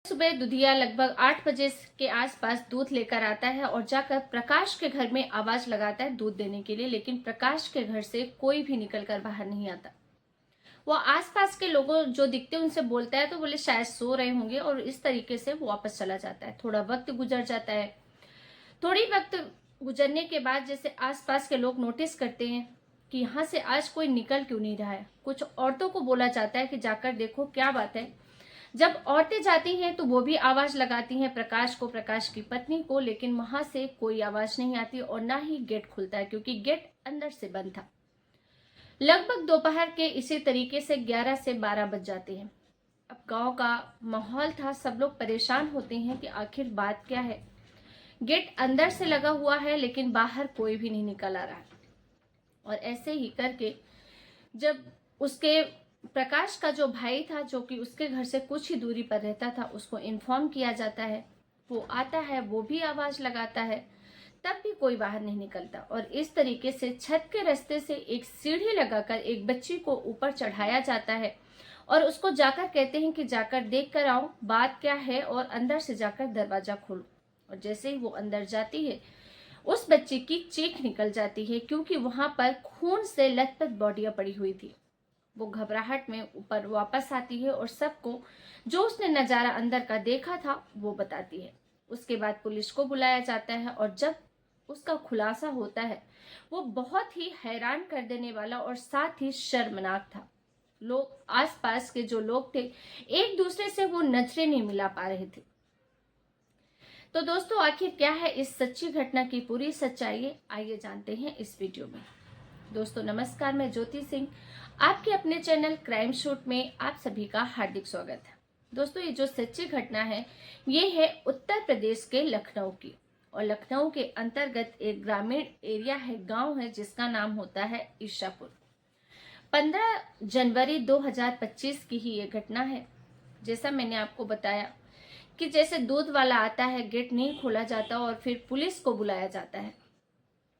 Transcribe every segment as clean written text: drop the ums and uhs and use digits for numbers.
सुबह दुधिया लगभग 8 बजे के आसपास दूध लेकर आता है और जाकर प्रकाश के घर में आवाज लगाता है दूध देने के लिए, लेकिन प्रकाश के घर से कोई भी निकलकर बाहर नहीं आता। वो आसपास के लोगों जो दिखते हैं उनसे बोलता है तो बोले शायद सो रहे होंगे, और इस तरीके से वो वापस चला जाता है। थोड़ा वक्त गुजर जाता है। थोड़ी वक्त गुजरने के बाद जैसे आसपास के लोग नोटिस करते हैं कि यहाँ से आज कोई निकल क्यों नहीं रहा है। कुछ औरतों को बोला जाता है कि जाकर देखो क्या बात है। जब औरतें जाती हैं तो वो भी आवाज लगाती हैं प्रकाश को, प्रकाश की पत्नी को, लेकिन वहां से कोई आवाज नहीं आती और ना ही गेट खुलता है, क्योंकि गेट अंदर से बंद था। लगभग दोपहर के इसी तरीके से 11 से 12 बज जाते हैं। अब गांव का माहौल था, सब लोग परेशान होते हैं कि आखिर बात क्या है। गेट अंदर से लगा हुआ है लेकिन बाहर कोई भी नहीं निकल आ रहा है। और ऐसे ही करके जब उसके प्रकाश का जो भाई था, जो कि उसके घर से कुछ ही दूरी पर रहता था, उसको इन्फॉर्म किया जाता है। वो आता है, वो भी आवाज लगाता है, तब भी कोई बाहर नहीं निकलता। और इस तरीके से छत के रास्ते से एक सीढ़ी लगाकर एक बच्ची को ऊपर चढ़ाया जाता है और उसको जाकर कहते हैं कि जाकर देख कर आओ बात क्या है और अंदर से जाकर दरवाजा खोलो। और जैसे ही वो अंदर जाती है, उस बच्ची की चीख निकल जाती है, क्योंकि वहां पर खून से लथपथ बॉडियां पड़ी हुई थी। वो घबराहट में ऊपर वापस आती है और सबको जो उसने नजारा अंदर का देखा था वो बताती है। उसके बाद पुलिस को बुलाया जाता है और जब उसका खुलासा होता है वो बहुत ही हैरान कर देने वाला और साथ ही शर्मनाक था। लोग, आसपास के जो लोग थे, एक दूसरे से वो नजरें नहीं मिला पा रहे थे। तो दोस्तों, आखिर क्या है इस सच्ची घटना की पूरी सच्चाई, आइए जानते हैं इस वीडियो में। दोस्तों नमस्कार, मैं ज्योति सिंह, आपके अपने चैनल क्राइम शूट में आप सभी का हार्दिक स्वागत है। दोस्तों, ये जो सच्ची घटना है ये है उत्तर प्रदेश के लखनऊ की, और लखनऊ के अंतर्गत एक ग्रामीण एरिया है, गांव है, जिसका नाम होता है ईशापुर। 15 जनवरी 2025 की ही ये घटना है। जैसा मैंने आपको बताया कि जैसे दूध वाला आता है, गेट नहीं खोला जाता और फिर पुलिस को बुलाया जाता है,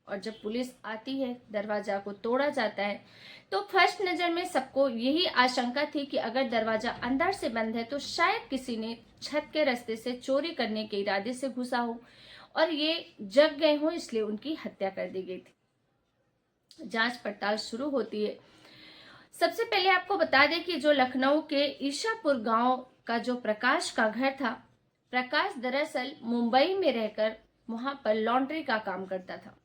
और जब पुलिस आती है दरवाजा को तोड़ा जाता है। तो फर्स्ट नजर में सबको यही आशंका थी कि अगर दरवाजा अंदर से बंद है तो शायद किसी ने छत के रास्ते से चोरी करने के इरादे से घुसा हो और ये जग गए हो, इसलिए उनकी हत्या कर दी गई थी। जांच पड़ताल शुरू होती है। सबसे पहले आपको बता दें कि जो लखनऊ के ईशापुर गांव का जो प्रकाश का घर था, प्रकाश दरअसल मुंबई में रहकर वहां पर लॉन्ड्री का काम करता था,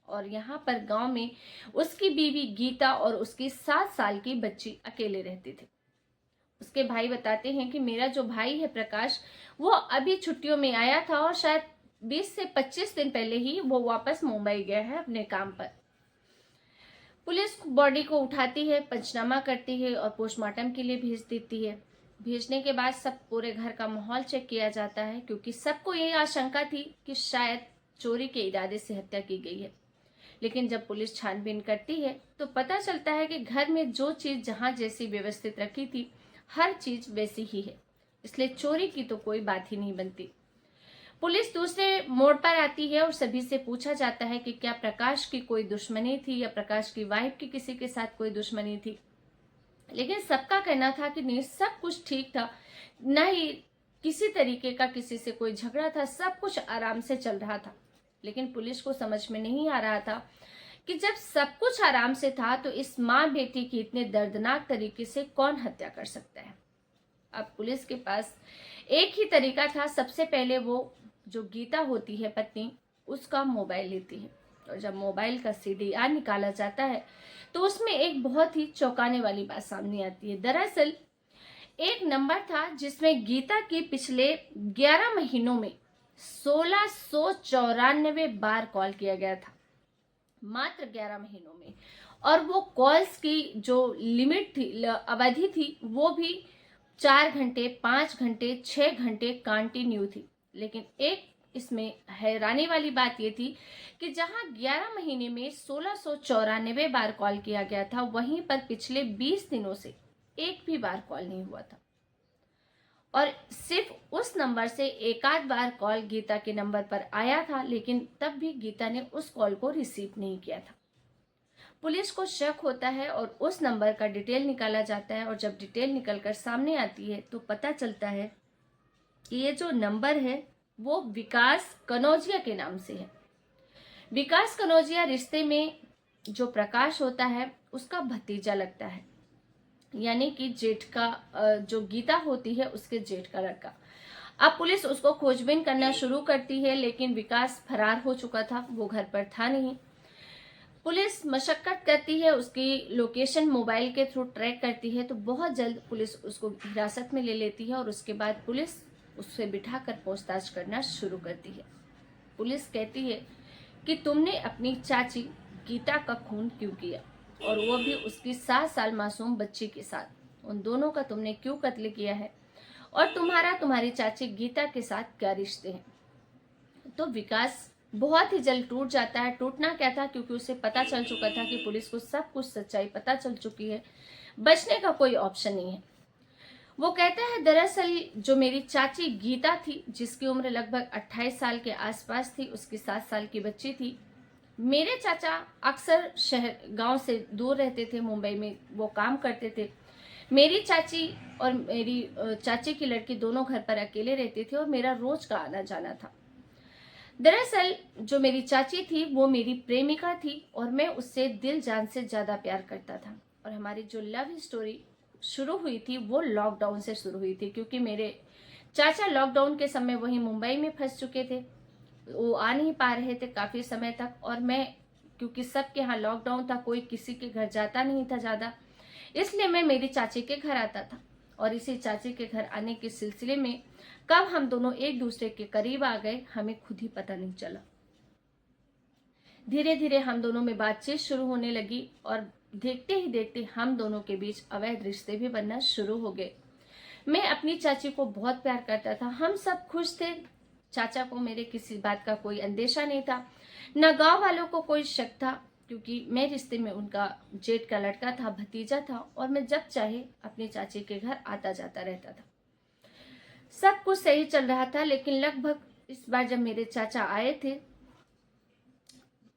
और यहाँ पर गांव में उसकी बीवी गीता और उसकी 7 साल की बच्ची अकेले रहती थी। उसके भाई बताते हैं कि मेरा जो भाई है प्रकाश, वो अभी छुट्टियों में आया था और शायद 20 से 25 दिन पहले ही वो वापस मुंबई गया है अपने काम पर। पुलिस बॉडी को उठाती है, पंचनामा करती है और पोस्टमार्टम के लिए भेज देती है। भेजने के बाद सब पूरे घर का माहौल चेक किया जाता है, क्योंकि सबको यही आशंका थी कि शायद चोरी के इरादे से हत्या की गई है। लेकिन जब पुलिस छानबीन करती है तो पता चलता है कि घर में जो चीज जहां जैसी व्यवस्थित रखी थी, हर चीज वैसी ही है, इसलिए चोरी की तो कोई बात ही नहीं बनती। पुलिस दूसरे मोड़ पर आती है और सभी से पूछा जाता है कि क्या प्रकाश की कोई दुश्मनी थी या प्रकाश की वाइफ की किसी के साथ कोई दुश्मनी थी। लेकिन सबका कहना था कि नहीं, सब कुछ ठीक था, न ही किसी तरीके का किसी से कोई झगड़ा था, सब कुछ आराम से चल रहा था। लेकिन पुलिस को समझ में नहीं आ रहा था कि जब सब कुछ आराम से था तो इस माँ बेटी की इतने दर्दनाक तरीके से कौन हत्या कर सकता है। अब पुलिस के पास एक ही तरीका था। सबसे पहले वो जो गीता होती है पत्नी, उसका मोबाइल लेती है, और जब मोबाइल का सीडीआर निकाला जाता है तो उसमें एक बहुत ही चौंकाने वाली बात सामने आती है। दरअसल एक नंबर था जिसमें गीता की पिछले 11 महीनों में 1694 बार कॉल किया गया था, मात्र 11 महीनों में। और वो कॉल्स की जो लिमिट थी, अवधि थी, वो भी 4 घंटे, 5 घंटे, 6 घंटे कंटिन्यू थी। लेकिन एक इसमें हैरानी वाली बात ये थी कि जहां 11 महीने में 1694 बार कॉल किया गया था, वहीं पर पिछले 20 दिनों से एक भी बार कॉल नहीं हुआ था। और सिर्फ उस नंबर से एक आध बार कॉल गीता के नंबर पर आया था, लेकिन तब भी गीता ने उस कॉल को रिसीव नहीं किया था। पुलिस को शक होता है और उस नंबर का डिटेल निकाला जाता है, और जब डिटेल निकलकर सामने आती है तो पता चलता है कि ये जो नंबर है वो विकास कनौजिया के नाम से है। विकास कनौजिया रिश्ते में जो प्रकाश होता है उसका भतीजा लगता है, यानी कि जेठ का जो गीता होती है उसके जेठ का लड़का। अब पुलिस उसको खोजबीन करना शुरू करती है, लेकिन विकास फरार हो चुका था, वो घर पर था नहीं। पुलिस मशक्कत करती है, उसकी लोकेशन मोबाइल के थ्रू ट्रैक करती है, तो बहुत जल्द पुलिस उसको हिरासत में ले लेती है और उसके बाद पुलिस उससे बिठाकर पूछताछ करना शुरू करती है। पुलिस कहती है कि तुमने अपनी चाची गीता का खून क्यों किया, और वो भी उसकी 7 साल मासूम बच्ची के साथ। उन दोनों का तुमने क्यों कत्ल किया है, और तुम्हारी चाची गीता के साथ क्या रिश्ते हैं। तो विकास बहुत ही जल्द टूट जाता है। टूटना क्या था, क्योंकि उसे पता चल चुका था कि पुलिस को सब कुछ सच्चाई पता चल चुकी है, बचने का कोई ऑप्शन नहीं है। वो कहता है दरअसल जो मेरी चाची गीता थी, जिसकी उम्र लगभग 28 साल के आसपास थी, उसकी 7 साल की बच्ची थी। मेरे चाचा अक्सर शहर गांव से दूर रहते थे, मुंबई में वो काम करते थे। मेरी चाची और मेरी चाची की लड़की दोनों घर पर अकेले रहते थे और मेरा रोज का आना जाना था। दरअसल जो मेरी चाची थी वो मेरी प्रेमिका थी और मैं उससे दिल जान से ज्यादा प्यार करता था। और हमारी जो लव स्टोरी शुरू हुई थी वो लॉकडाउन से शुरू हुई थी, क्योंकि मेरे चाचा लॉकडाउन के समय वहीं मुंबई में फंस चुके थे, वो आ नहीं पा रहे थे काफी समय तक। और मैं, क्योंकि सबके यहाँ लॉकडाउन था, कोई किसी के घर जाता नहीं था ज्यादा, इसलिए मैं मेरी चाची के घर आता था। और इसी चाची के घर आने के सिलसिले में कब हम दोनों एक दूसरे के करीब आ गए हमें खुद ही पता नहीं चला। धीरे धीरे हम दोनों में बातचीत शुरू होने लगी और देखते ही देखते हम दोनों के बीच अवैध रिश्ते भी बनना शुरू हो गए। मैं अपनी चाची को बहुत प्यार करता था, हम सब खुश थे। चाचा को मेरे किसी बात का कोई अंदेशा नहीं था, न गांव वालों को कोई शक था, क्योंकि मैं रिश्ते में उनका जेठ का लड़का था, भतीजा था, और मैं जब चाहे अपनी चाची के घर आता जाता रहता था। सब कुछ सही चल रहा था, लेकिन लगभग इस बार जब मेरे चाचा आए थे,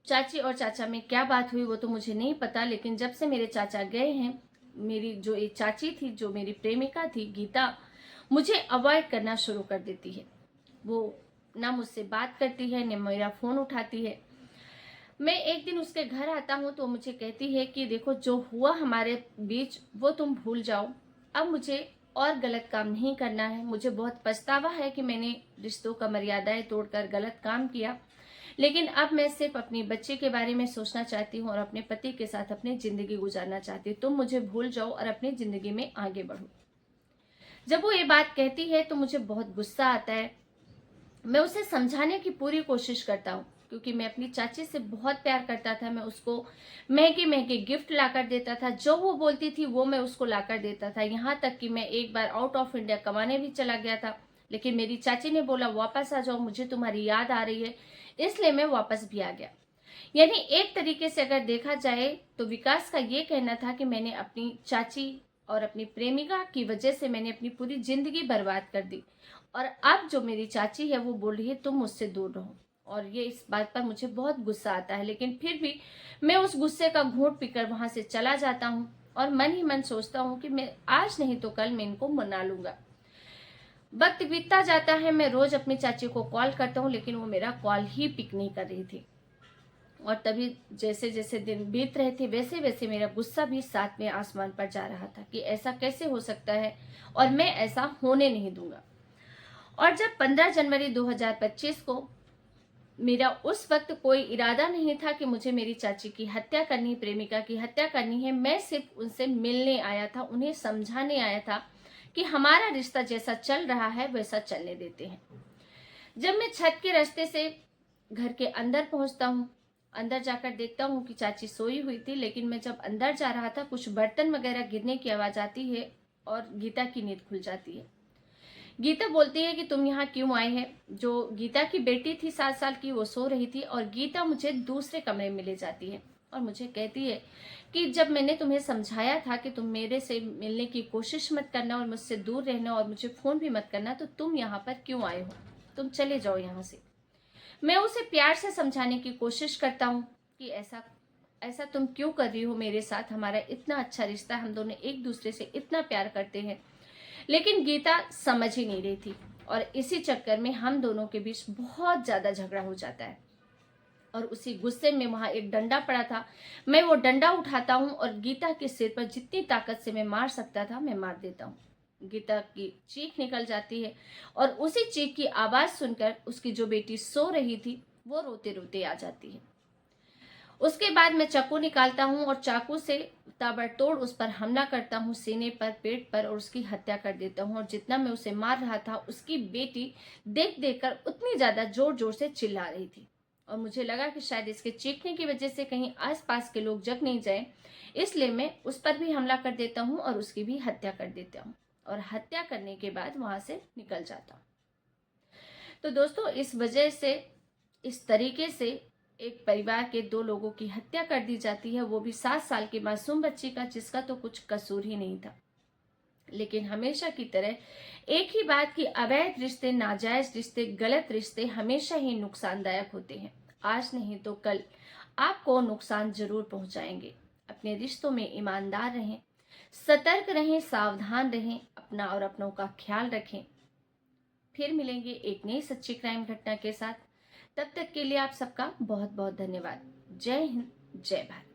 चाची और चाचा में क्या बात हुई वो तो मुझे नहीं पता, लेकिन जब से मेरे चाचा गए हैं, मेरी जो एक चाची थी, जो मेरी प्रेमिका थी गीता, मुझे अवॉइड करना शुरू कर देती है। वो ना मुझसे बात करती है, न मेरा फोन उठाती है। मैं एक दिन उसके घर आता हूँ तो मुझे कहती है कि देखो, जो हुआ हमारे बीच वो तुम भूल जाओ, अब मुझे और गलत काम नहीं करना है। मुझे बहुत पछतावा है कि मैंने रिश्तों का मर्यादाएं तोड़कर गलत काम किया, लेकिन अब मैं सिर्फ अपनी बच्चे के बारे में सोचना चाहती हूँ और अपने पति के साथ अपनी जिंदगी गुजारना चाहती हूँ। तुम मुझे भूल जाओ और अपनी जिंदगी में आगे बढ़ो। जब वो ये बात कहती है तो मुझे बहुत गुस्सा आता है। मैं उसे समझाने की पूरी कोशिश करता हूँ, क्योंकि मैं अपनी चाची से बहुत प्यार करता था। मैं उसको महंगे महंगे गिफ्ट लाकर देता था, जो वो बोलती थी वो मैं उसको लाकर देता था। यहाँ तक कि मैं एक बार आउट ऑफ इंडिया कमाने भी चला गया था, लेकिन मेरी चाची ने बोला वापस आ जाओ, मुझे तुम्हारी याद आ रही है, इसलिए मैं वापस भी आ गया। यानी एक तरीके से अगर देखा जाए तो विकास का ये कहना था कि मैंने अपनी चाची और अपनी प्रेमिका की वजह से मैंने अपनी पूरी जिंदगी बर्बाद कर दी, और अब जो मेरी चाची है वो बोल रही है तुम मुझसे दूर रहो। और ये इस बात पर मुझे बहुत गुस्सा आता है, लेकिन फिर भी मैं उस गुस्से का घूंट पीकर वहां से चला जाता हूँ और मन ही मन सोचता हूँ कि मैं आज नहीं तो कल मैं इनको मना लूंगा। वक्त बीतता जाता है, मैं रोज अपनी चाची को कॉल करता हूँ, लेकिन वो मेरा कॉल ही पिक नहीं कर रही थी। और तभी जैसे जैसे दिन बीत रहे थे वैसे वैसे मेरा गुस्सा भी सातवें आसमान पर जा रहा था कि ऐसा कैसे हो सकता है, और मैं ऐसा होने नहीं दूंगा। और जब 15 जनवरी 2025 को, मेरा उस वक्त कोई इरादा नहीं था कि मुझे मेरी चाची की हत्या करनी, प्रेमिका की हत्या करनी है। मैं सिर्फ उनसे मिलने आया था, उन्हें समझाने आया था कि हमारा रिश्ता जैसा चल रहा है वैसा चलने देते हैं। जब मैं छत के रास्ते से घर के अंदर पहुंचता हूँ, अंदर जाकर देखता हूँ कि चाची सोई हुई थी, लेकिन मैं जब अंदर जा रहा था कुछ बर्तन वगैरह गिरने की आवाज आती है और गीता की नींद खुल जाती है। गीता बोलती है कि तुम यहाँ क्यों आए हैं। जो गीता की बेटी थी 7 साल की, वो सो रही थी, और गीता मुझे दूसरे कमरे में ले जाती है और मुझे कहती है कि जब मैंने तुम्हें समझाया था कि तुम मेरे से मिलने की कोशिश मत करना और मुझसे दूर रहना और मुझे फोन भी मत करना, तो तुम यहाँ पर क्यों आए हो, तुम चले जाओ यहाँ से। मैं उसे प्यार से समझाने की कोशिश करता हूँ कि ऐसा ऐसा तुम क्यों कर रही हो मेरे साथ, हमारा इतना अच्छा रिश्ता, हम दोनों एक दूसरे से इतना प्यार करते हैं। लेकिन गीता समझ ही नहीं रही थी। और इसी चक्कर में हम दोनों के बीच बहुत ज़्यादा झगड़ा हो जाता है। और उसी गुस्से में वहाँ एक डंडा पड़ा था, मैं वो डंडा उठाता हूँ और गीता के सिर पर जितनी ताकत से मैं मार सकता था मैं मार देता हूँ। गीता की चीख निकल जाती है और उसी चीख की आवाज़ सुनकर उसकी जो बेटी सो रही थी वो रोते रोते आ जाती है। उसके बाद मैं चाकू निकालता हूँ और चाकू से ताबड़तोड़ उस पर हमला करता हूँ, सीने पर, पेट पर, और उसकी हत्या कर देता हूँ। और जितना मैं उसे मार रहा था उसकी बेटी देख देख कर उतनी ज्यादा जोर जोर से चिल्ला रही थी और मुझे लगा कि शायद इसके चीखने की वजह से कहीं आसपास के लोग जग नहीं जाए, इसलिए मैं उस पर भी हमला कर देता हूँ और उसकी भी हत्या कर देता हूँ और हत्या करने के बाद वहां से निकल जाता हूँ। तो दोस्तों, इस वजह से, इस तरीके से एक परिवार के 2 लोगों की हत्या कर दी जाती है, वो भी 7 साल की मासूम बच्ची का, जिसका तो कुछ कसूर ही नहीं था। लेकिन हमेशा की तरह एक ही बात कि अवैध रिश्ते, नाजायज रिश्ते, गलत रिश्ते हमेशा ही नुकसानदायक होते हैं। आज नहीं तो कल आपको नुकसान जरूर पहुंचाएंगे। अपने रिश्तों में ईमानदार रहें, सतर्क रहें, सावधान रहें, अपना और अपनों का ख्याल रखें। फिर मिलेंगे एक नई सच्ची क्राइम घटना के साथ। तब तक के लिए आप सबका बहुत बहुत धन्यवाद। जय हिंद, जय भारत।